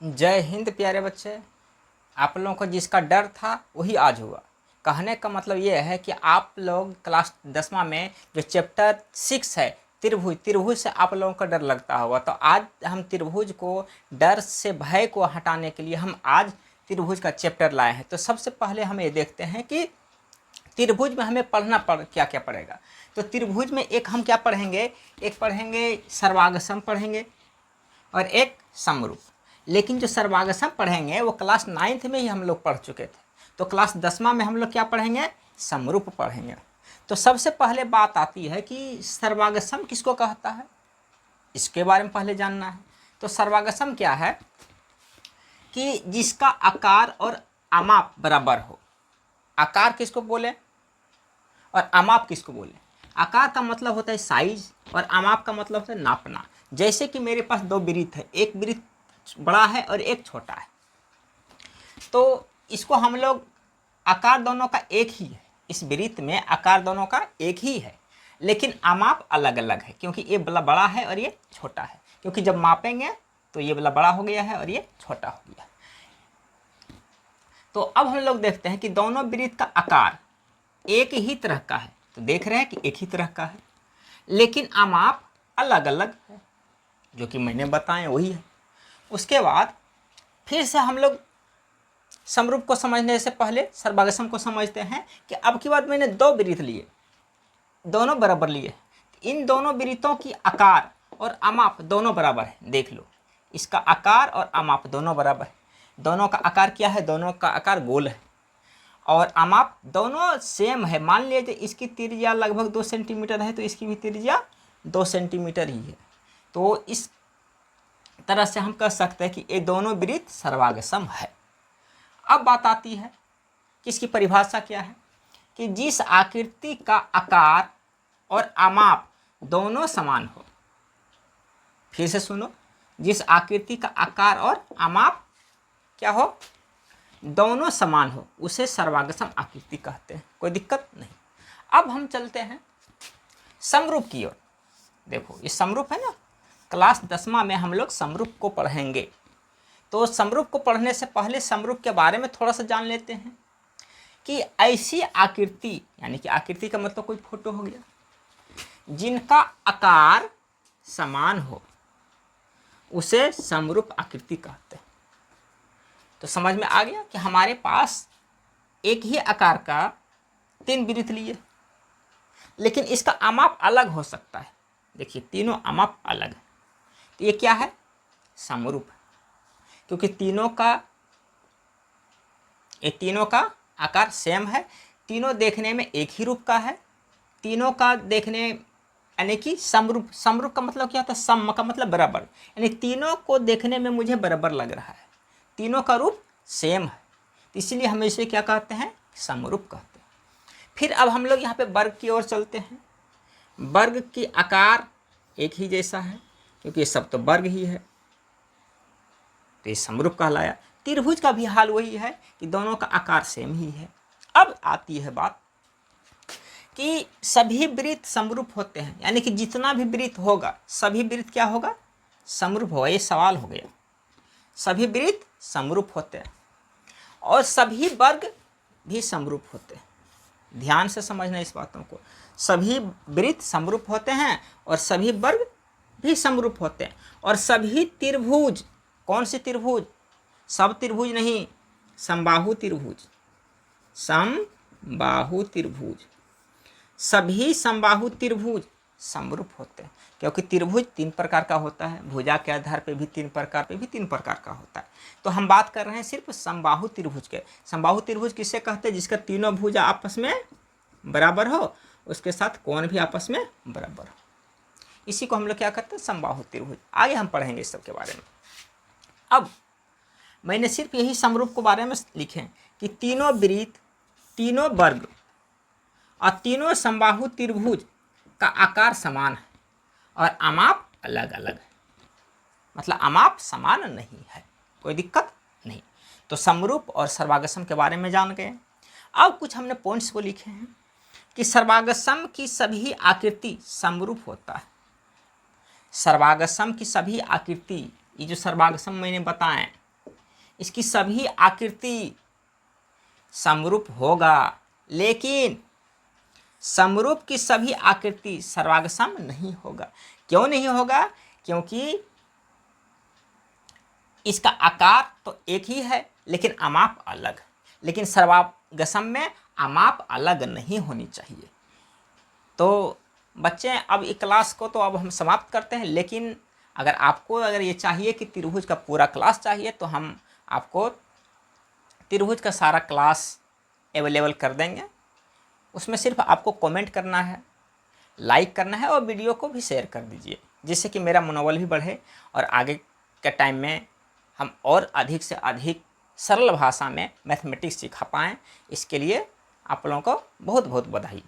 जय हिंद प्यारे बच्चे। आप लोगों को जिसका डर था वही आज हुआ। कहने का मतलब ये है कि आप लोग क्लास 10वां में जो चैप्टर 6 है त्रिभुज से आप लोगों का डर लगता होगा। तो आज हम त्रिभुज को, डर से भय को हटाने के लिए हम आज त्रिभुज का चैप्टर लाए हैं। तो सबसे पहले हम ये देखते हैं कि त्रिभुज में हमें क्या क्या पड़ेगा। तो त्रिभुज में एक हम क्या पढ़ेंगे, एक पढ़ेंगे सर्वागसम पढ़ेंगे और एक समरूप। लेकिन जो सर्वागसम पढ़ेंगे वो क्लास 9th में ही हम लोग पढ़ चुके थे। तो क्लास 10वां में हम लोग क्या पढ़ेंगे, समरूप पढ़ेंगे। तो सबसे पहले बात आती है कि सर्वागसम किसको कहता है, इसके बारे में पहले जानना है। तो सर्वागसम क्या है कि जिसका आकार और अमाप बराबर हो। आकार किसको बोले और अमाप किसको बोले। आकार का मतलब होता है साइज और अमाप का मतलब होता है नापना। जैसे कि मेरे पास दो वृत्त है, एक वृत्त बड़ा है और एक छोटा है, तो इसको हम लोग, आकार दोनों का एक ही है, इस वृत्त में आकार दोनों का एक ही है, लेकिन अमाप अलग अलग है क्योंकि ये वाला बड़ा है और ये छोटा है। क्योंकि जब मापेंगे तो ये वाला बड़ा हो गया है और ये छोटा हो गया। तो अब हम लोग देखते हैं कि दोनों वृत्त का आकार एक ही तरह का है। तो देख रहे हैं कि एक ही तरह का है, लेकिन अमाप अलग अलग है, जो कि मैंने बताया वही है। उसके बाद फिर से हम लोग समरूप को समझने से पहले सर्वागसम को समझते हैं कि अब की बात मैंने दो वृत्त लिए, दोनों बराबर लिए। इन दोनों वृत्तों की आकार और अमाप दोनों बराबर है। देख लो, इसका आकार और अमाप दोनों बराबर है। दोनों का आकार क्या है, दोनों का आकार गोल है और अमाप दोनों सेम है। मान लीजिए इसकी त्रिज्या लगभग 2 सेंटीमीटर है तो इसकी भी त्रिज्या 2 सेंटीमीटर ही है। तो इस तरह से हम कह सकते हैं कि ये दोनों वृत्त सर्वागसम है। अब बात आती है कि इसकी परिभाषा क्या है, कि जिस आकृति का आकार और अमाप दोनों समान हो। फिर से सुनो, जिस आकृति का आकार और अमाप क्या हो, दोनों समान हो, उसे सर्वागसम आकृति कहते हैं। कोई दिक्कत नहीं। अब हम चलते हैं समरूप की ओर। देखो ये समरूप है ना, क्लास 10वां में हम लोग समरूप को पढ़ेंगे। तो समरूप को पढ़ने से पहले समरूप के बारे में थोड़ा सा जान लेते हैं कि ऐसी आकृति, यानी कि आकृति का मतलब कोई फोटो हो गया, जिनका आकार समान हो उसे समरूप आकृति कहते हैं। तो समझ में आ गया कि हमारे पास एक ही आकार का 3 वृत्त लिए, लेकिन इसका अमाप अलग हो सकता है। देखिए तीनों अमाप अलग है, तो ये क्या है, समरूप है। क्योंकि तीनों का आकार सेम है, तीनों देखने में एक ही रूप का है, तीनों का देखने, यानी कि समरूप। समरूप का मतलब क्या होता है, सम का मतलब बराबर, यानी तीनों को देखने में मुझे बराबर लग रहा है, तीनों का रूप सेम है, तो इसीलिए हम इसे क्या कहते हैं, समरूप कहते हैं। फिर अब हम लोग यहाँ पे वर्ग की ओर चलते हैं। वर्ग की आकार एक ही जैसा है क्योंकि ये सब तो वर्ग ही है, तो ये समरूप कहलाया। त्रिभुज का भी हाल वही है कि दोनों का आकार सेम ही है। अब आती है बात कि सभी वृत्त समरूप होते हैं, यानी कि जितना भी वृत्त होगा सभी वृत्त क्या होगा, समरूप होगा। ये सवाल हो गया। सभी वृत्त समरूप होते हैं और सभी वर्ग भी समरूप होते हैं। ध्यान से समझना इस बातों को। सभी वृत्त समरूप होते हैं और सभी वर्ग भी समरूप होते हैं। और सभी त्रिभुज, कौन सी त्रिभुज, सब त्रिभुज नहीं, समबाहु त्रिभुज, समबाहु त्रिभुज, सभी समबाहु त्रिभुज समरूप होते हैं। क्योंकि त्रिभुज 3 प्रकार का होता है, भुजा के आधार पे भी 3 प्रकार का होता है। तो हम बात कर रहे हैं सिर्फ समबाहु त्रिभुज के। समबाहु त्रिभुज किसे कहते हैं, जिसका तीनों भुजा आपस में बराबर हो, उसके साथ कोण भी आपस में बराबर हो, इसी को हम लोग क्या कहते हैं, समबाहु त्रिभुज। आगे हम पढ़ेंगे इस सब के बारे में। अब मैंने सिर्फ यही समरूप के बारे में लिखे कि तीनों वृत्त, तीनों वर्ग और तीनों समबाहु त्रिभुज का आकार समान है और अमाप अलग अलग है, मतलब अमाप समान नहीं है, कोई दिक्कत नहीं। तो समरूप और सर्वागसम के बारे में जान गए। अब कुछ हमने पॉइंट्स को लिखे हैं कि सर्वागसम की सभी आकृति समरूप होता है। सर्वागसम की सभी आकृति, ये जो सर्वागसम मैंने बताएं इसकी सभी आकृति समरूप होगा, लेकिन समरूप की सभी आकृति सर्वागसम नहीं होगा। क्यों नहीं होगा? क्योंकि इसका आकार तो एक ही है लेकिन अमाप अलग। लेकिन सर्वागसम में अमाप अलग नहीं होनी चाहिए। तो बच्चे अब इस क्लास को तो अब हम समाप्त करते हैं, लेकिन अगर ये चाहिए कि त्रिभुज का पूरा क्लास चाहिए तो हम आपको त्रिभुज का सारा क्लास अवेलेबल कर देंगे। उसमें सिर्फ आपको कमेंट करना है, लाइक करना है और वीडियो को भी शेयर कर दीजिए, जिससे कि मेरा मनोबल भी बढ़े और आगे के टाइम में हम और अधिक से अधिक सरल भाषा में मैथमेटिक्स सिखा पाएँ। इसके लिए आप लोगों को बहुत बहुत बधाई।